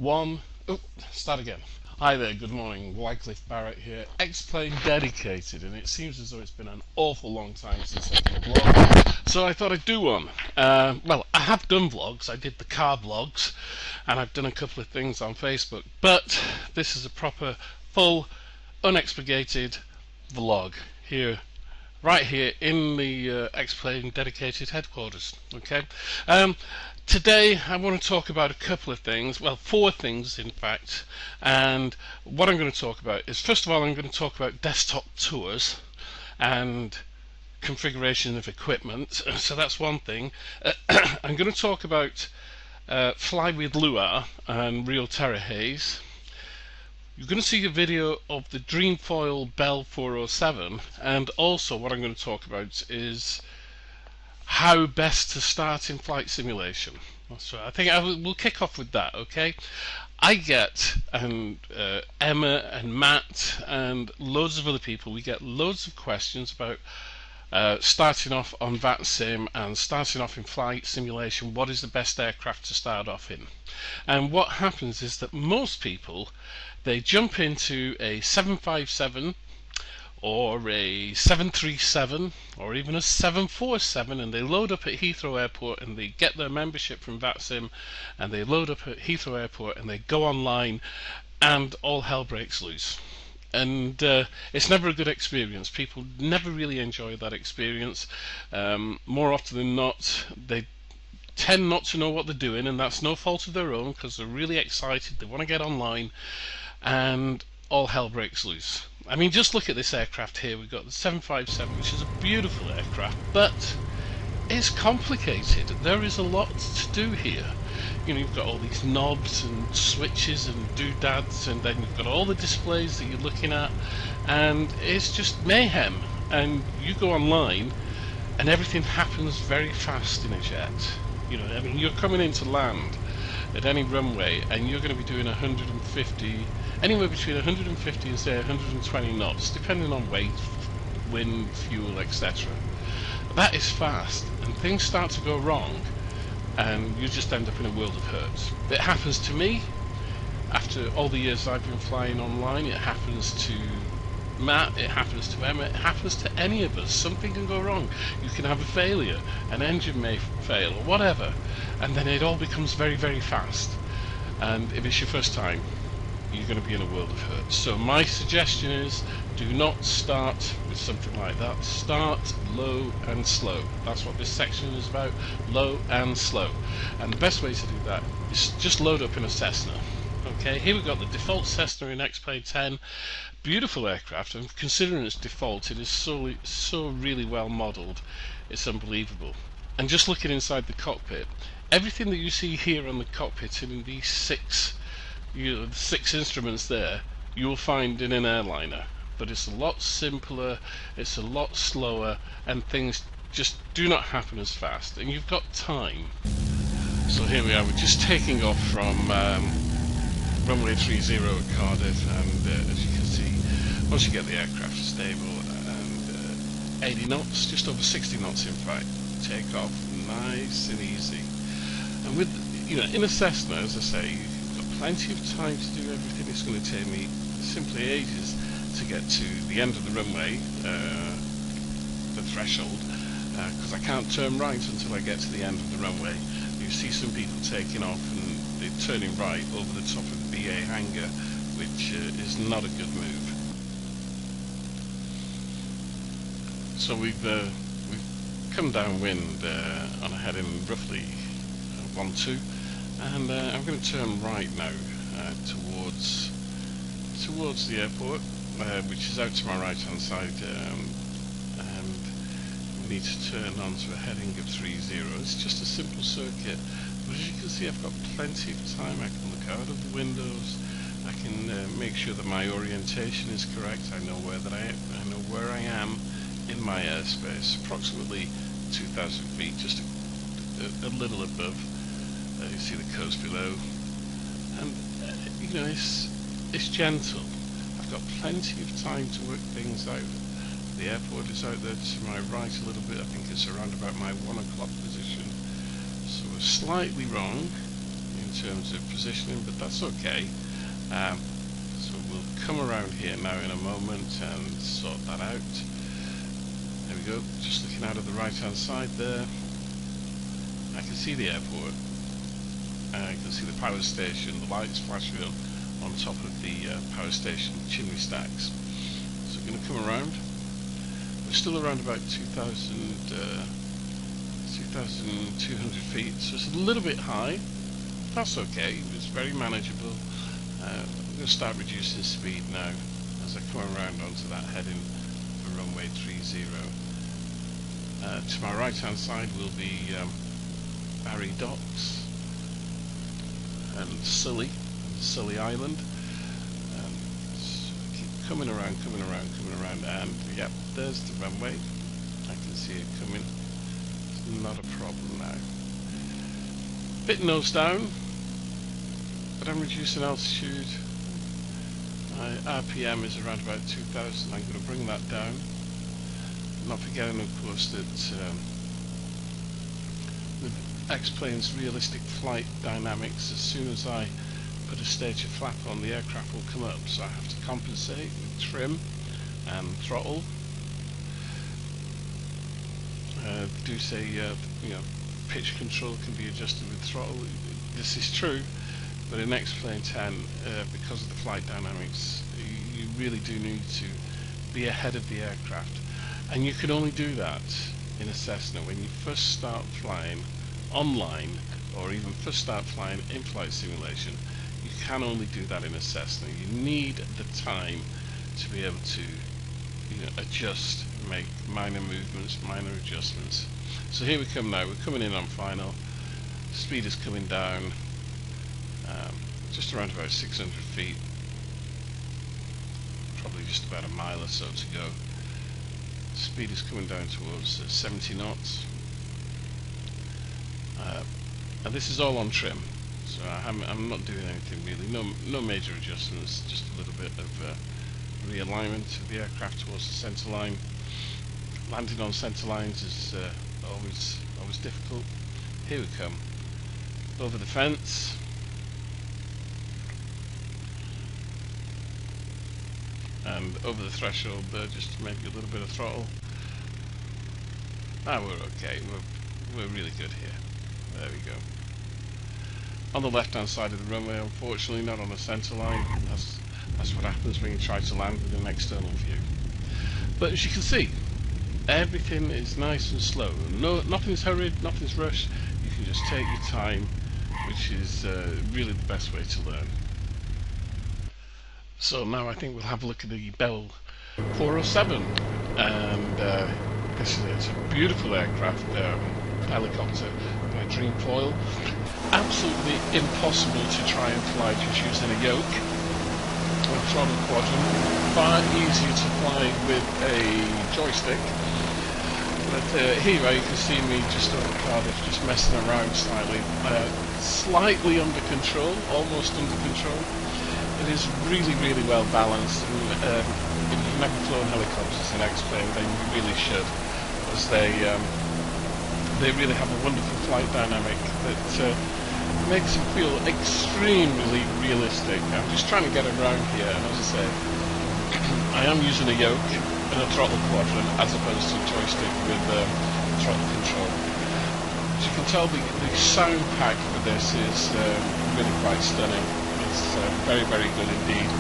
One. Oh, start again. Hi there, good morning. Wycliffe Barrett here, Xplane dedicated, and it seems as though it's been an awful long time since I did a vlog, so I thought I'd do one. Well, I have done vlogs. I did the car vlogs, and I've done a couple of things on Facebook, but this is a proper, full, unexpurgated vlog here, right here in the Xplane dedicated headquarters. Okay. Today I want to talk about a couple of things, well, four things in fact, and what I'm going to talk about is, first of all, I'm going to talk about desktop tours and configuration of equipment. So that's one thing. I'm going to talk about fly with Luar and real Terra Haze. You're going to see a video of the Dreamfoil Bell 407, and also what I'm going to talk about is how best to start in flight simulation. So I think we'll kick off with that, okay? I get, and Emma and Matt and loads of other people, we get loads of questions about starting off on VATSIM and starting off in flight simulation. What is the best aircraft to start off in? And what happens is that most people, they jump into a 757 or a 737 or even a 747, and they load up at Heathrow Airport and they get their membership from VATSIM, and they load up at Heathrow Airport and they go online and all hell breaks loose. And it's never a good experience. People never really enjoy that experience. More often than not, they tend not to know what they're doing, and that's no fault of their own, because they're really excited, they want to get online, and all hell breaks loose. I mean, just look at this aircraft here. We've got the 757, which is a beautiful aircraft, but it's complicated. There is a lot to do here. You know, you've got all these knobs and switches and doodads, and then you've got all the displays that you're looking at, and it's just mayhem. And you go online, and everything happens very fast in a jet. You know, I mean, you're coming into land at any runway, and you're going to be doing 150, anywhere between 150 and say 120 knots, depending on weight, wind, fuel, etc. That is fast, and things start to go wrong, and you just end up in a world of hurt. It happens to me. After all the years I've been flying online, it happens to Matt, it happens to Emma, it happens to any of us. Something can go wrong. You can have a failure, an engine may fail or whatever, and then it all becomes very, very fast. And if it's your first time, you're going to be in a world of hurt. So my suggestion is, do not start with something like that. Start low and slow. That's what this section is about, low and slow. And the best way to do that is just load up in a Cessna. Okay, here we've got the default Cessna in Xplane 10. Beautiful aircraft, and considering its default, it is so really well modelled. It's unbelievable. And just looking inside the cockpit, everything that you see here on the cockpit in these six instruments there, you will find in an airliner. But it's a lot simpler, it's a lot slower, and things just do not happen as fast. And you've got time. So here we are, we're just taking off from runway 30 at Cardiff, and as you can see, once you get the aircraft stable and 80 knots, just over 60 knots in fact, take off nice and easy. And with, you know, in a Cessna, as I say, you've got plenty of time to do everything. It's going to take me simply ages to get to the end of the runway, the threshold, because I can't turn right until I get to the end of the runway. You see some people taking off and they're turning right over the top of the BA hangar, which is not a good move. So we've come downwind on a heading roughly 1-2, and I'm going to turn right now towards the airport, which is out to my right hand side, and we need to turn onto a heading of 30. It's just a simple circuit, but as you can see, I've got plenty of time. I can look out of the windows, I can make sure that my orientation is correct. I know where I am in my airspace, approximately 2,000 feet, just a little above. You see the coast below, and you know, it's gentle. I've got plenty of time to work things out. The airport is out there to my right a little bit. I think it's around about my 1 o'clock position, so we're slightly wrong. You in terms of positioning, but that's okay. So we'll come around here now in a moment and sort that out. There we go, just looking out of the right hand side there. I can see the airport. I can see the power station, the lights flashing on top of the power station chimney stacks. So we're going to come around. We're still around about 2,200 feet, so it's a little bit high. That's okay, it's very manageable. I'm going to start reducing speed now as I come around onto that heading for runway 30. To my right hand side will be Barry Docks and Sully Island. So keep coming around, and yep, there's the runway. I can see it coming. It's not a problem now. Bit nose down, but I'm reducing altitude. My RPM is around about 2,000. I'm going to bring that down. Not forgetting, of course, that with Xplane's realistic flight dynamics, as soon as I put a stage of flap on, the aircraft will come up, so I have to compensate with trim and throttle. Do say you know, pitch control can be adjusted with throttle. This is true, but in Xplane 10, because of the flight dynamics, you really do need to be ahead of the aircraft, and you can only do that in a Cessna when you first start flying online, or even first start flying in flight simulation. You can only do that in a Cessna. You need the time to be able to, you know, adjust, make minor movements, minor adjustments. So here we come now. We're coming in on final. Speed is coming down, just around about 600 feet. Probably just about a mile or so to go. Speed is coming down towards 70 knots. And this is all on trim, so I'm not doing anything really. No major adjustments. Just a little bit of realignment of the aircraft towards the centre line. Landing on centre lines is always difficult. Here we come, over the fence. And over the threshold there, just to make a little bit of throttle. Ah, we're okay. We're really good here. There we go. On the left hand side of the runway, unfortunately not on the centre line. That's what happens when you try to land with an external view. But as you can see, everything is nice and slow. Nothing's hurried, nothing's rushed. You can just take your time, which is really the best way to learn. So now I think we'll have a look at the Bell 407, and it's a beautiful aircraft, helicopter by Dream Foil. Absolutely impossible to try and fly just using a yoke or a throttle quadrant. Far easier to fly with a joystick. But here you can see me just over Cardiff, just messing around slightly. Slightly under control, almost under control. It is really, really well balanced, and if you've never flown helicopters in Xplane, then you really should, as they really have a wonderful flight dynamic that makes them feel extremely realistic. I'm just trying to get around here, and as I say, I am using a yoke and a throttle quadrant as opposed to a joystick with throttle control. As you can tell, the sound pack for this is really quite stunning. It's very, very good indeed.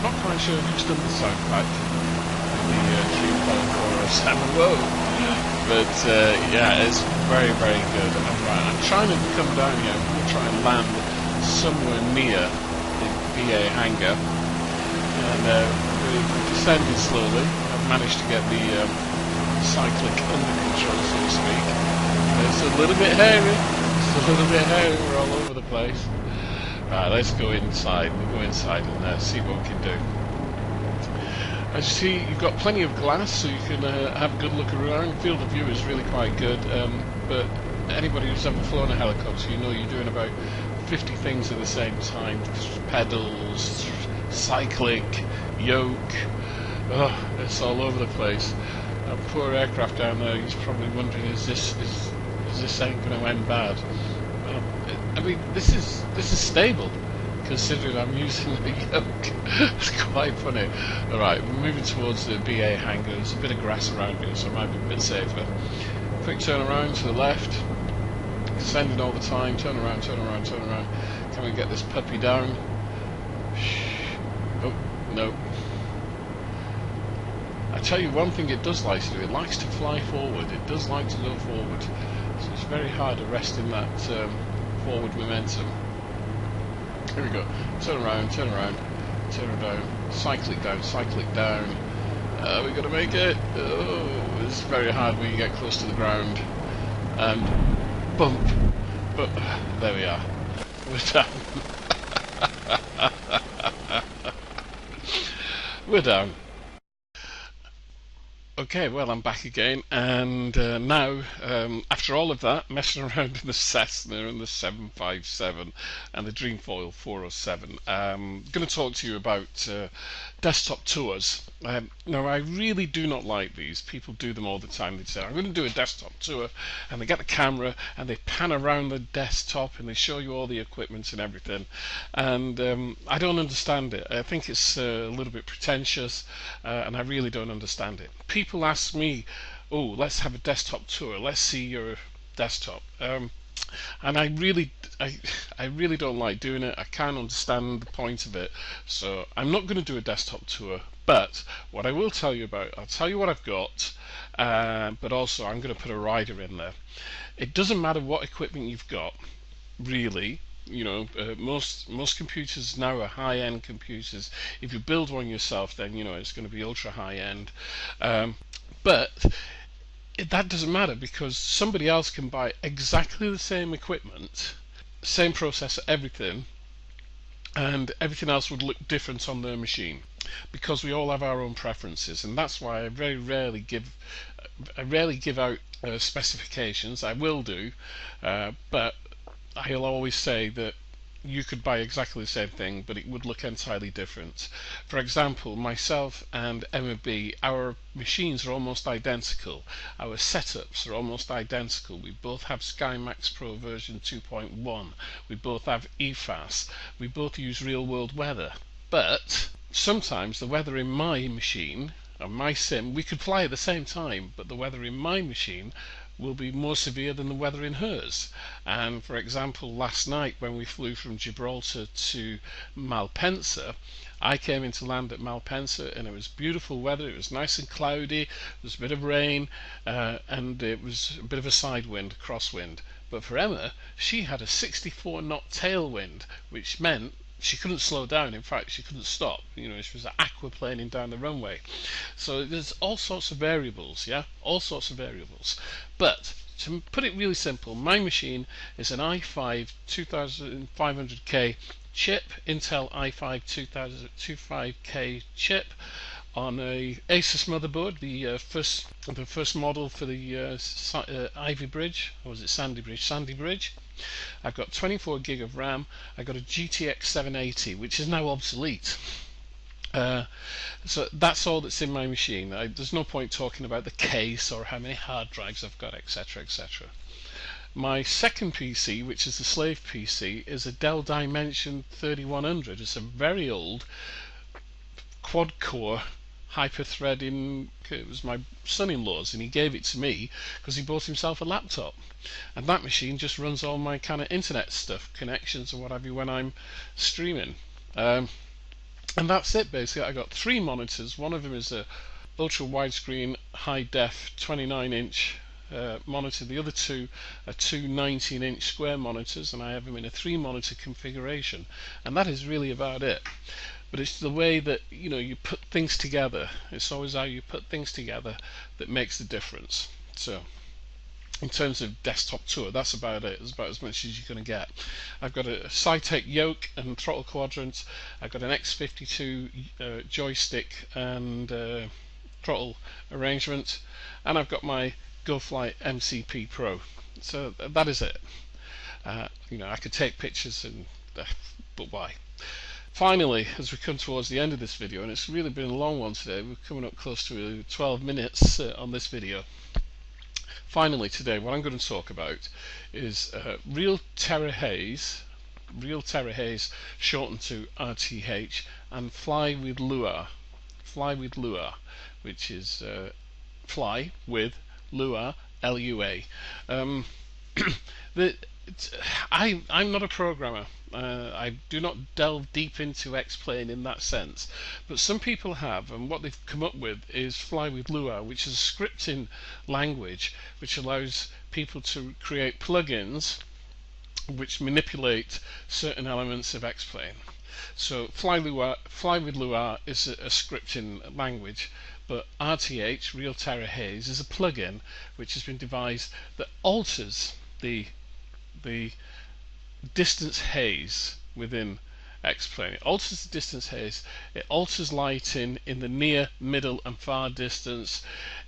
Not quite sure who's done the sound pack for the Dream Foil 407. Whoa! But yeah, it's very, very good. I'm trying to come down here. I'm going to try and land somewhere near the BA hangar, and we're descending slowly. I've managed to get the cyclic under control, so to speak. It's a little bit hairy. It's a little bit hairy. We're all over the place. Right, let's go inside. We'll go inside and see what we can do. As you see, you've got plenty of glass, so you can have a good look around. Field of view is really quite good, but anybody who's ever flown a helicopter, you know you're doing about 50 things at the same time. Pedals, cyclic, yoke. Oh, it's all over the place. Poor aircraft down there, he's probably wondering, is this ain't going to end bad? Well, I mean, this is stable, considering I'm using the yoke. It's quite funny. Alright, we're moving towards the BA hangar. There's a bit of grass around here, so it might be a bit safer. Quick turn around to the left. Descending all the time. Turn around, turn around, turn around. Can we get this puppy down? Oh, no. I tell you one thing it does like to do. It likes to fly forward. It does like to go forward. So it's very hard to rest in that forward momentum. Here we go. Turn around, turn around, turn it down, cycle it down, cycle it down. We're going to make it. Oh, it's very hard when you get close to the ground. And bump. But there we are. We're down. We're down. Okay, well, I'm back again, and now, after all of that, messing around in the Cessna and the 757 and the Dreamfoil 407, I'm going to talk to you about desktop tours. Now, I really do not like these. People do them all the time. They say, I'm going to do a desktop tour, and they get the camera, and they pan around the desktop, and they show you all the equipment and everything, and I don't understand it. I think it's a little bit pretentious, and I really don't understand it. People ask me, oh, let's have a desktop tour, let's see your desktop, and I really don't like doing it. I can't understand the point of it, so I'm not going to do a desktop tour. But what I will tell you about, I'll tell you what I've got, but also I'm going to put a rider in there. It doesn't matter what equipment you've got, really. You know, most computers now are high-end computers. If you build one yourself, then you know it's going to be ultra high-end. But that doesn't matter, because somebody else can buy exactly the same equipment, same processor, everything, and everything else would look different on their machine, because we all have our own preferences. And that's why I very rarely give out specifications. I will do, but I'll always say that you could buy exactly the same thing, but it would look entirely different. For example, myself and Emma B, our machines are almost identical. Our setups are almost identical. We both have SkyMax Pro version 2.1. We both have EFAS. We both use real world weather. But sometimes the weather in my machine, or my sim, we could fly at the same time, but the weather in my machine will be more severe than the weather in hers. And for example, last night when we flew from Gibraltar to Malpensa, I came into land at Malpensa and it was beautiful weather. It was nice and cloudy, there was a bit of rain, and it was a bit of a side wind, crosswind. But for Emma, she had a 64 knot tailwind, which meant she couldn't slow down. In fact, she couldn't stop. You know, she was aquaplaning down the runway. So there's all sorts of variables, yeah, all sorts of variables. But to put it really simple, my machine is an i5 2500K chip, Intel i5 25K chip on a Asus motherboard, the first model for the Ivy Bridge, or was it Sandy Bridge? Sandy Bridge. I've got 24 gig of RAM. I've got a GTX 780, which is now obsolete. So that's all that's in my machine. There's no point talking about the case or how many hard drives I've got, etc., etc. My second PC, which is the slave PC, is a Dell Dimension 3100. It's a very old quad-core hyper-threading. It was my son-in-law's, and he gave it to me because he bought himself a laptop, and that machine just runs all my kind of internet stuff, connections and what have you, when I'm streaming, and that's it basically. I got 3 monitors. One of them is a ultra widescreen high def 29-inch monitor. The other 2 are 2 19-inch square monitors, and I have them in a 3-monitor configuration, and that is really about it. But it's the way that, you know, you put things together. It's always how you put things together that makes the difference. So in terms of desktop tour, that's about it. It's about as much as you're going to get. I've got a Cytec yoke and throttle quadrant. I've got an X52 joystick and throttle arrangement, and I've got my GoFly MCP Pro. So that is it. You know, I could take pictures, and but why? Finally, as we come towards the end of this video, and it's really been a long one today, we're coming up close to 12 minutes on this video. finally today what I'm going to talk about is real terror haze, shortened to RTH, and fly with lure, which is fly with lure, LUA. Um, the, I'm not a programmer. I do not delve deep into Xplane in that sense, but some people have, and what they've come up with is Fly with Lua, which is a scripting language which allows people to create plugins which manipulate certain elements of Xplane. So Fly with Lua is a scripting language, but RTH, Real Terror Haze, is a plugin which has been devised that alters the distance haze within Xplane. It alters the distance haze, it alters lighting in the near, middle and far distance.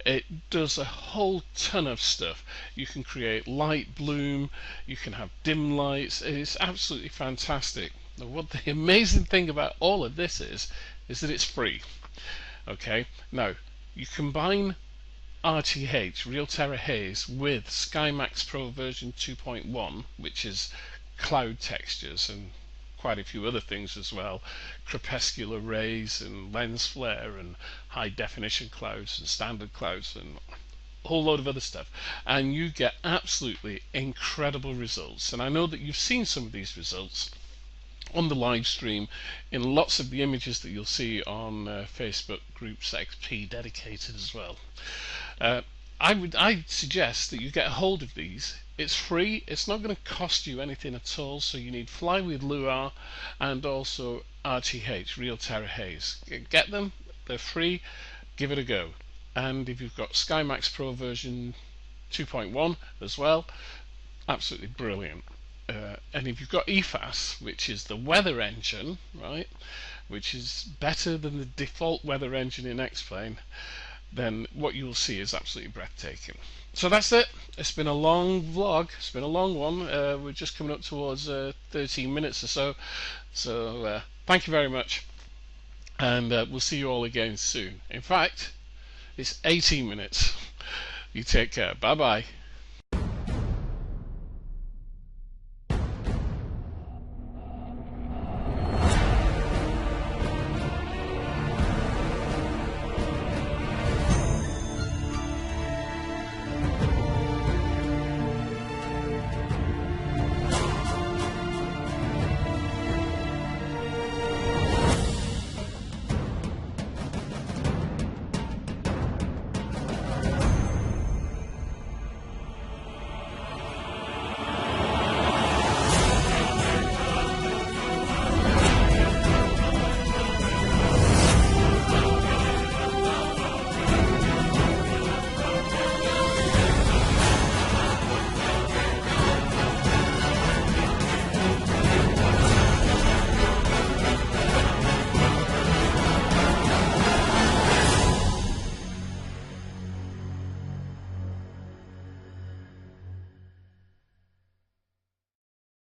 It does a whole ton of stuff. You can create light bloom, you can have dim lights. It's absolutely fantastic. Now, what the amazing thing about all of this is that it's free. Okay, now you combine RTH, Real Terror Haze, with SkyMax Pro version 2.1, which is cloud textures and quite a few other things as well, crepuscular rays and lens flare and high definition clouds and standard clouds and a whole load of other stuff, and you get absolutely incredible results. And I know that you've seen some of these results on the live stream in lots of the images that you'll see on Facebook groups XP dedicated as well. I'd suggest that you get a hold of these. It's free, it's not going to cost you anything at all, so you need Fly with Lure and also RTH, Real Terror Haze. Get them, they're free, give it a go. And if you've got SkyMax Pro version 2.1 as well, absolutely brilliant. And if you've got EFAS, which is the weather engine, right, which is better than the default weather engine in Xplane, then what you'll see is absolutely breathtaking. So that's it. It's been a long vlog. It's been a long one. We're just coming up towards 13 minutes or so. So thank you very much, and we'll see you all again soon. In fact, it's 18 minutes. You take care. Bye bye.